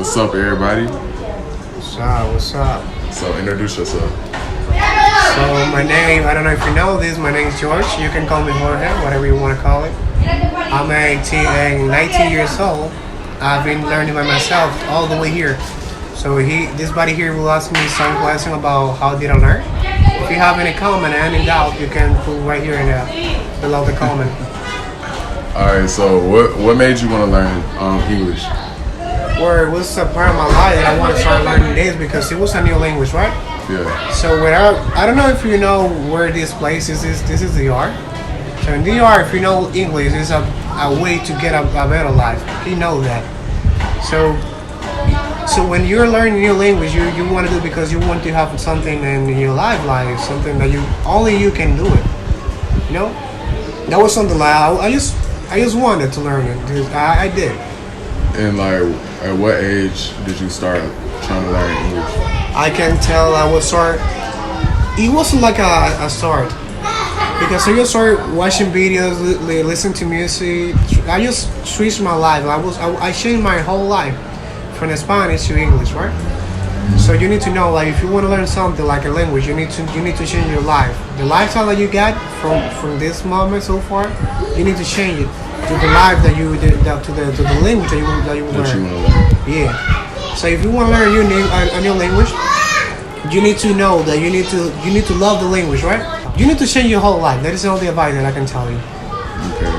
What's up, everybody? What's up? What's up? So introduce yourself. So my name, I don't know if you know this, my name is George. You can call me Jorge, whatever you want to call it. I'm 19 years old. I've been learning by myself all the way here. So this buddy here will ask me some question about how did I learn. If you have any comment and any doubt, you can put right here below the comment. Alright, so what made you want to learn English? Well, it was a part of my life that I want to start learning this because it was a new language, right? Yeah. So I don't know if you know where this place is. This is the art. So in the art, if you know English, it's a way to get a better life. You know that. So when you're learning a new language, you want to do it because you want to have something in your life, like something that only you can do it. You know, that was something like I just wanted to learn it. I did. And like, at what age did you start trying to learn English? I can tell I was start. It wasn't like a start because I just started watching videos, listening to music. I just switched my life. I changed my whole life from Spanish to English, right? So you need to know, like, if you want to learn something like a language, you need to change your life. The lifestyle that you got from this moment so far, you need to change it to the life that you did, to the language that you learn. Yeah. So if you want to learn a new language, you need to know that you need to love the language, right? You need to change your whole life. That is the only advice that I can tell you. Okay.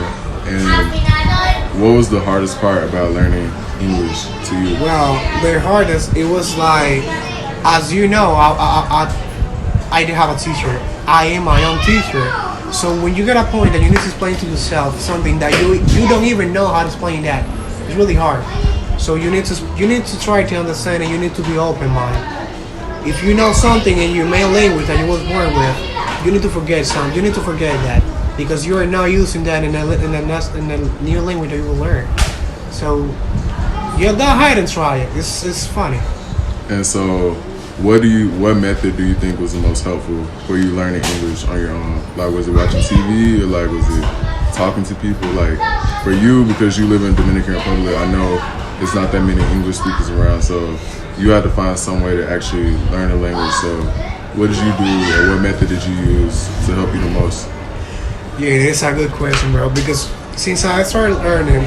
And what was the hardest part about learning English to you? Well, the hardest, it was like, as you know, I did have a teacher. I am my own teacher. So when you get a point that you need to explain to yourself something that you don't even know how to explain that, it's really hard. So you need to try to understand, and you need to be open-minded. If you know something in your main language that you was born with, you need to forget something. You need to forget that because you are now using that in the new language that you will learn. So you go ahead and try it. It's funny. And so, what method do you think was the most helpful for you learning English on your own? Like, was it watching TV, or like was it talking to people? Like, for you, because you live in Dominican Republic, I know it's not that many English speakers around, so you had to find some way to actually learn the language. So what did you do, or what method did you use to help you the most? Yeah, that's a good question, bro, because since I started learning,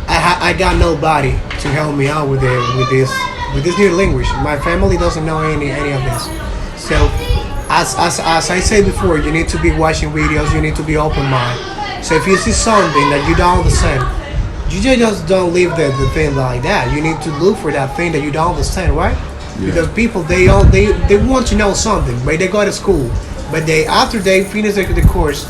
I got nobody to help me out with this new language. My family doesn't know any of this. So as I said before, you need to be watching videos, you need to be open-minded. So if you see something that you don't understand, you just don't leave the thing like that. You need to look for that thing that you don't understand, right? Yeah. Because people, they want to know something, but they go to school, but after they finish the course,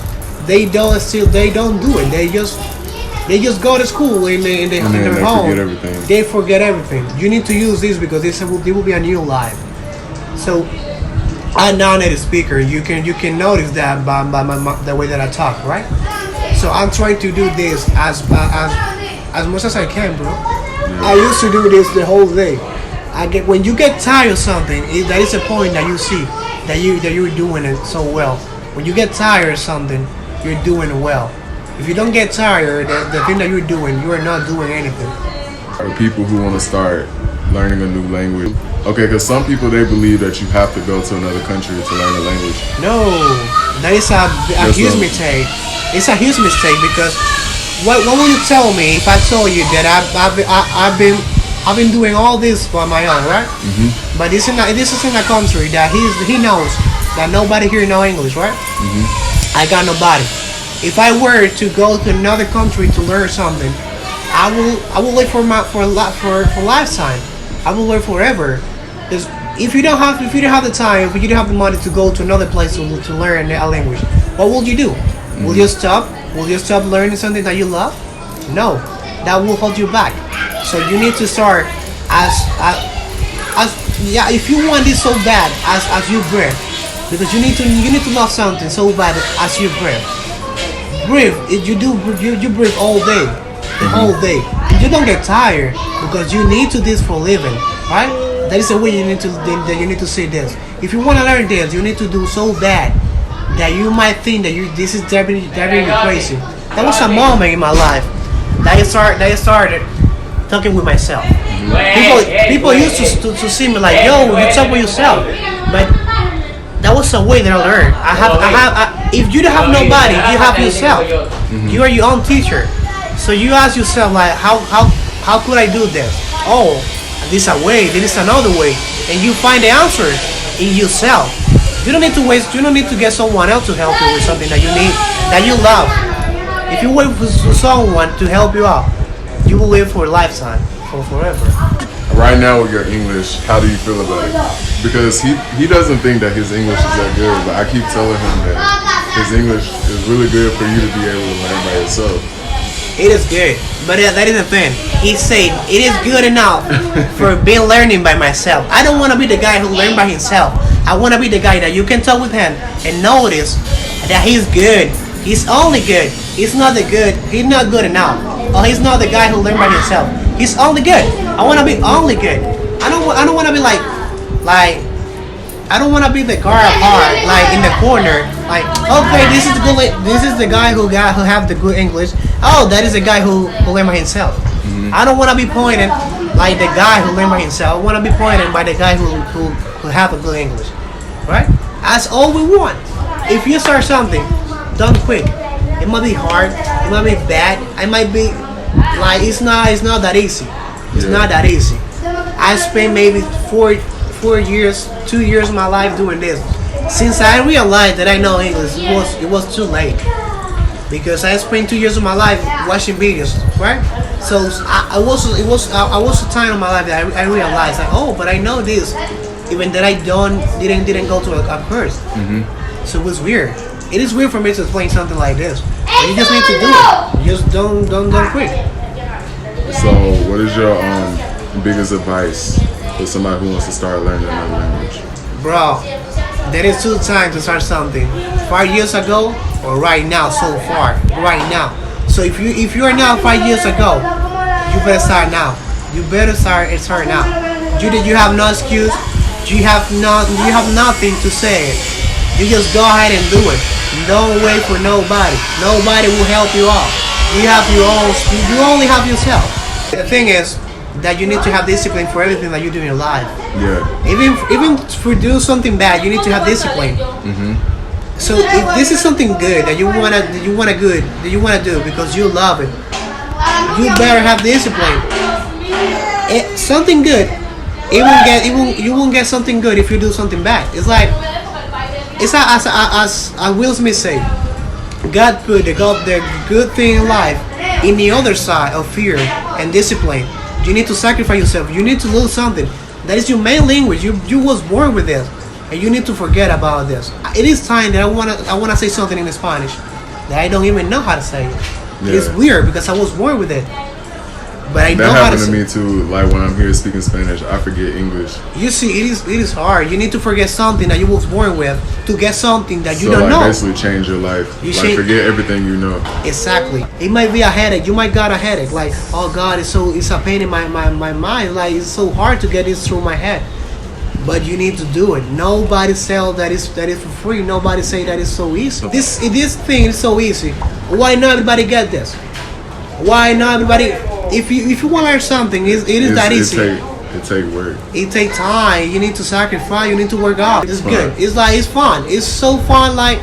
they don't do it. They just go to school in their home. They forget everything. You need to use this because this will be a new life. So I'm not a native speaker. You can notice that by the way that I talk, right? So I'm trying to do this as much as I can, bro. Yeah. I used to do this the whole day. When you get tired of something, that is a point that you see that you're doing it so well. When you get tired of something, you're doing it well. If you don't get tired, the thing that you're doing, you are not doing anything. For people who want to start learning a new language, okay, because some people, they believe that you have to go to another country to learn a language. No, that is a huge mistake. It's a huge mistake because what will you tell me if I told you that I've been doing all this by my own, right? Mm-hmm. But this is in a country that he knows that nobody here know English, right? Mm-hmm. I got nobody. If I were to go to another country to learn something, I will live for a lifetime. I will learn forever. Because if you don't have the time, if you don't have the money to go to another place to learn a language, what will you do? Mm-hmm. Will you stop? Will you stop learning something that you love? No, that will hold you back. So you need to start if you want this so bad as you breathe, because you need to love something so bad as you breathe. Breathe. You breathe all day, the whole day. And you don't get tired because you need to this for living, right? That is the way you need to say this. If you want to learn this, you need to do so bad that you might think that this is driving you crazy. That was a moment in my life that I started talking with myself. People used to see me like, yo, you talk with yourself, but that was a way that I learned. If you don't have nobody, you have yourself. You are your own teacher. So you ask yourself like, how could I do this? Oh, this a way, this is another way, and you find the answer in yourself. You don't need to waste. You don't need to get someone else to help you with something that you need, that you love. If you wait for someone to help you out, you will live for a lifetime, for forever. Right now with your English, how do you feel about it? Because he doesn't think that his English is that good, but I keep telling him that his English is really good for you to be able to learn by yourself. It is good, but that is the thing. He said it is good enough for being learning by myself. I don't want to be the guy who learned by himself. I want to be the guy that you can talk with him and notice that he's good. He's only good. He's not the good. He's not good enough. Or he's not the guy who learned by himself. He's only good. I want to be only good. I don't want to be like I don't want to be the guard apart, like in the corner. Like, okay, this is the good. This is the guy who have the good English. Oh, that is the guy who learned by himself. I don't want to be pointed like the guy who learned by himself. I want to be pointed by the guy who have a good English, right? That's all we want. If you start something, don't quit. It might be hard. It might be bad. It might be like it's not that easy. It's not that easy. I spent maybe 2 years of my life doing this. Since I realized that I know English, it was too late. Because I spent 2 years of my life watching videos, right? So it was a time in my life that I realized like, oh, but I know this, even that I didn't go to a course. So it was weird. It is weird for me to explain something like this. But you just need to do it. You just don't quit. So, what is your biggest advice for somebody who wants to start learning another language? Bro, there is 2 times to start something. 5 years ago or right now, so far. Right now. So if you are now 5 years ago, you better start now. You better start now. You have no excuse. You have nothing to say. You just go ahead and do it. Don't wait for nobody. Nobody will help you out. You have your own. You only have yourself. The thing is that you need to have discipline for everything that you do in your life. Yeah. Even for do something bad, you need to have discipline. So if this is something good that you wanna do because you love it, you better have discipline. Something good, you won't get something good if you do something bad. It's like as Will Smith say, God put the good thing in life in the other side of fear and discipline. You need to sacrifice yourself. You need to lose something. That is your main language. You was born with this, and you need to forget about this. It is time that I wanna say something in Spanish that I don't even know how to say it. Yeah. It's weird because I was born with it, but I know how to say it. That happened to me too. Like when I'm here speaking Spanish, I forget English. You see, it is hard. You need to forget something that you was born with to get something that you don't know. Basically change your life. Forget everything you know. Exactly. It might be a headache. You might got a headache. Like, oh God, it's a pain in my mind. Like it's so hard to get this through my head. But you need to do it. Nobody sell that is for free. Nobody say that is so easy. This thing is so easy. Why not everybody get this? Why not everybody? If you want to learn something, it is that easy. It take work. It take time. You need to sacrifice. You need to work out. It's good. It's like it's fun. It's so fun. Like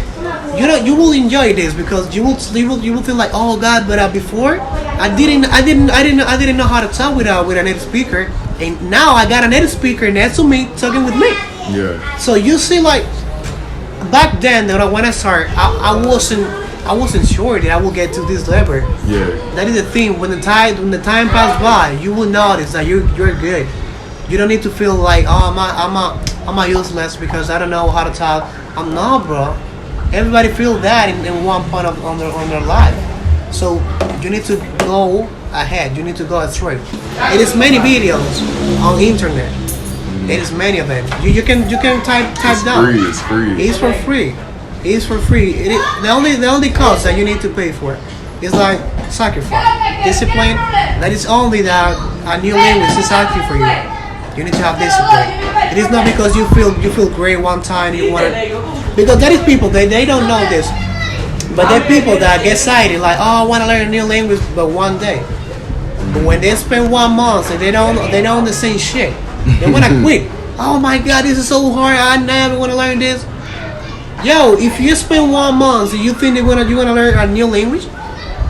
you will enjoy this because you will feel like, oh God, but before I didn't know how to talk with a native speaker, and now I got a native speaker next to me talking with me. Yeah. So you see, like back then when I started, I wasn't sure that I will get to this level. Yeah. That is the thing. When the time passes by, you will notice that you're good. You don't need to feel like, oh, I'm a useless because I don't know how to talk. I'm not, bro. Everybody feels that in one point on their life. So you need to go ahead. You need to go straight. It is many videos on the internet. It is many of them. You can type down. It's free. It's for free. It's for free. The only cost that you need to pay for is like sacrifice, discipline. That is only that a new language is asking for you. You need to have discipline. It is not because you feel great one time you want to. Because there is people they don't know this, but there are people that get excited like, oh, I want to learn a new language, but one day But when they spend 1 month and they don't understand shit, they wanna quit. Oh my god, this is so hard. I never wanna learn this. Yo, if you spend 1 month and you think you wanna learn a new language,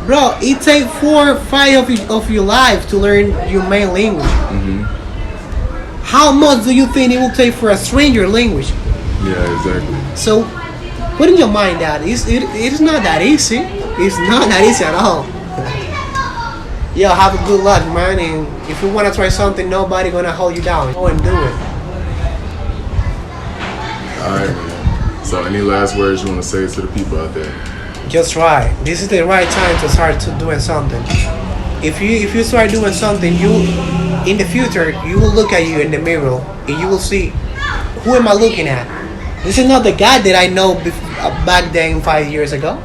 bro, it takes 4 or 5 of your life to learn your main language. How much do you think it will take for a stranger language? Yeah, exactly. So, put in your mind that it's not that easy. It's not that easy at all. Yo, have a good luck, man. And if you want to try something, nobody gonna hold you down. Go and do it. Alright, man. So any last words you want to say to the people out there? Just try. This is the right time to start doing something. If you start doing something, you in the future you will look at you in the mirror and you will see, who am I looking at? This is not the guy that I know back then 5 years ago.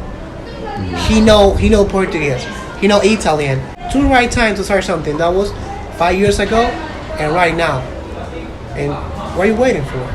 He know Portuguese. He know Italian. It's the right time to start something. That was 5 years ago and right now. And what are you waiting for?